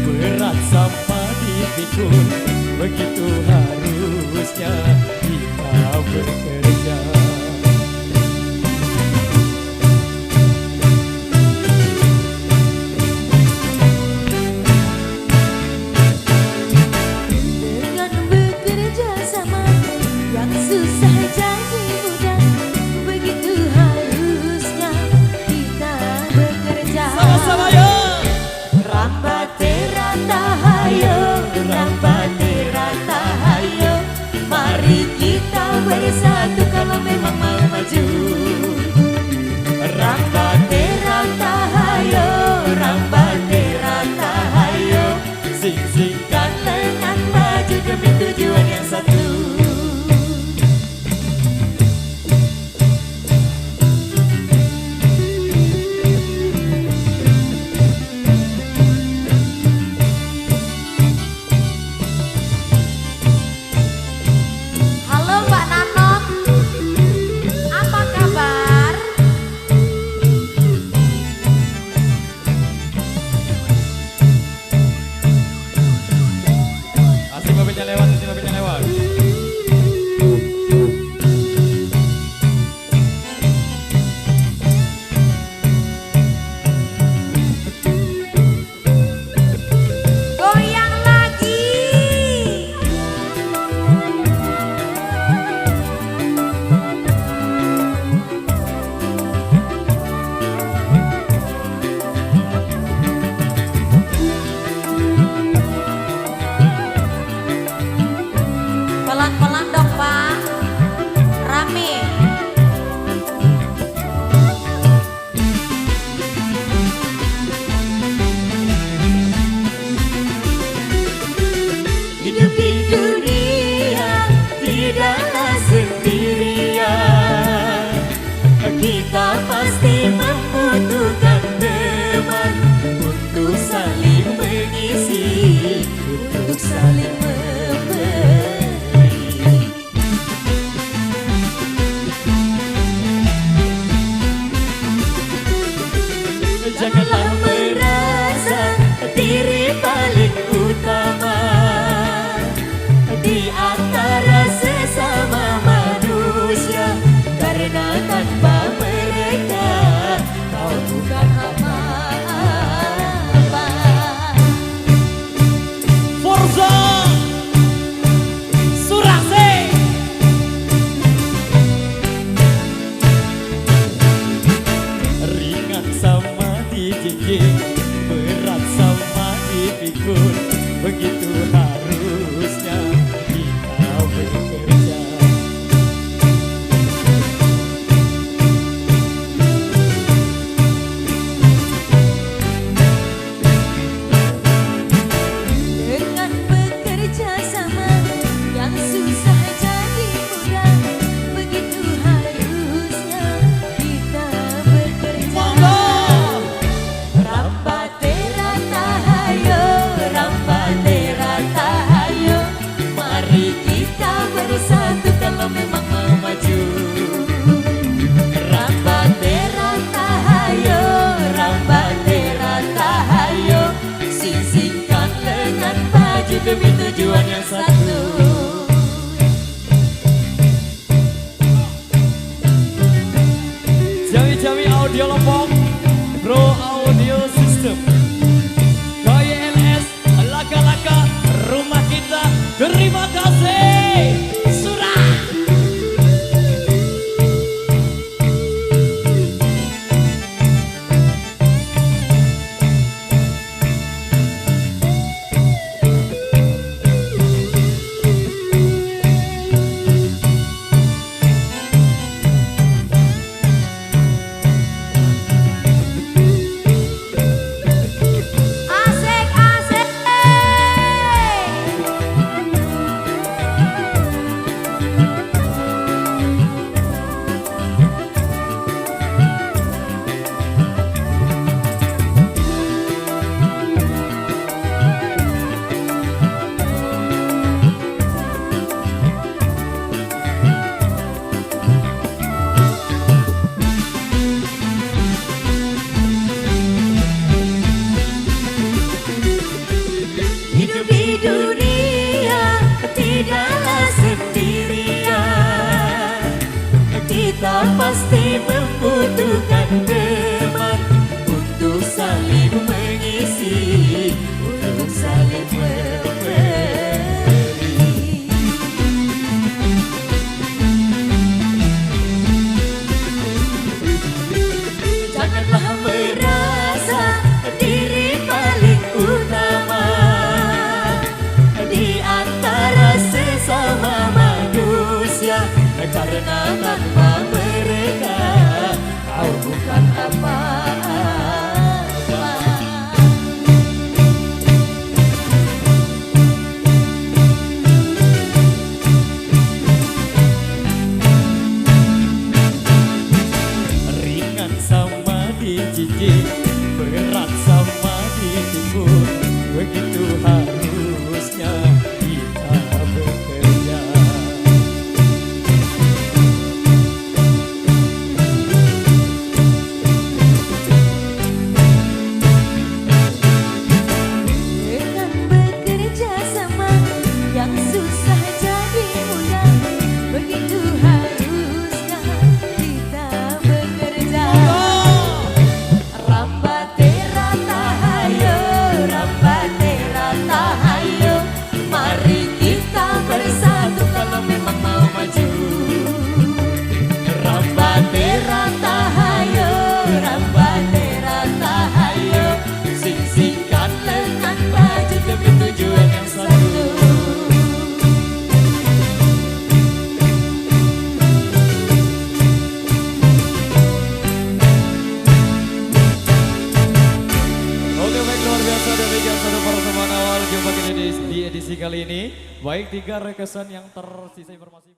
berat sama dipikul, begitu harusnya kita bekerja. Dengan bekerja sama yang susah jadi mudah, begitu harusnya kita bekerja. Sama-sama yo. Rambate ratahayo, rambate ratahayo, mari kita bersatu kalau memang mau maju. Rambate ratahayo, rambate ratahayo, Sing-singkan lengan maju demi tujuan yang satu. Halo Mbak Nanom, apa kabar? Asik mobilnya lewat, asik mobilnya lewat. Goyang lagi. Pelan-pelan dong Pak, rame. Hidup di dunia tidaklah sendirian, kita pasti membutuhkan teman untuk saling mengisi, untuk saling memberi. Janganlah merasa diri paling utama di antara sesama manusia, karena tanpa mereka kau bukan apa-apa. Forza Surase. Ringan sama dijinjing, berat sama dipikul, begitu harusnya kita bekerja. Dengan bekerja sama yang susah jadi mudah, begitu harusnya kita bekerja. Rambate ratahayo, rambate ratahayo, mari kita bersatu kalau memang mau maju. Rambate ratahayo, rambate ratahayo, sing-singkan lengan maju demi tujuan yang satu. Jawi-jawi audio Lombok, Pro Audio System, KYLS, Laka-Laka, rumah kita. Terima kasih. Surah. Asik asik. pasti membutuhkan teman untuk saling mengisi, untuk saling memberi. Janganlah merasa diri paling utama di antara sesama manusia, karena tanpa mereka kau bukan apa-apa. Ringan sama dijijik, berat sama ditimbun, begitu harusnya kita bekerja. Dengan bekerja sama, yang susah jadi mudah, begitu harusnya kita bekerja. Rambate ratahayo, rambate ratahayo, mari kita bersatu kalau memang mau maju. Rambate ratahayo, rambate ratahayo, sing-singkan lengan baju demi tujuan yang satu. Oke, baik, luar biasa demikian satu pertemuan awal jumpa kita di edisi kali ini. Baik, 3 rekesan yang tersisa informasi.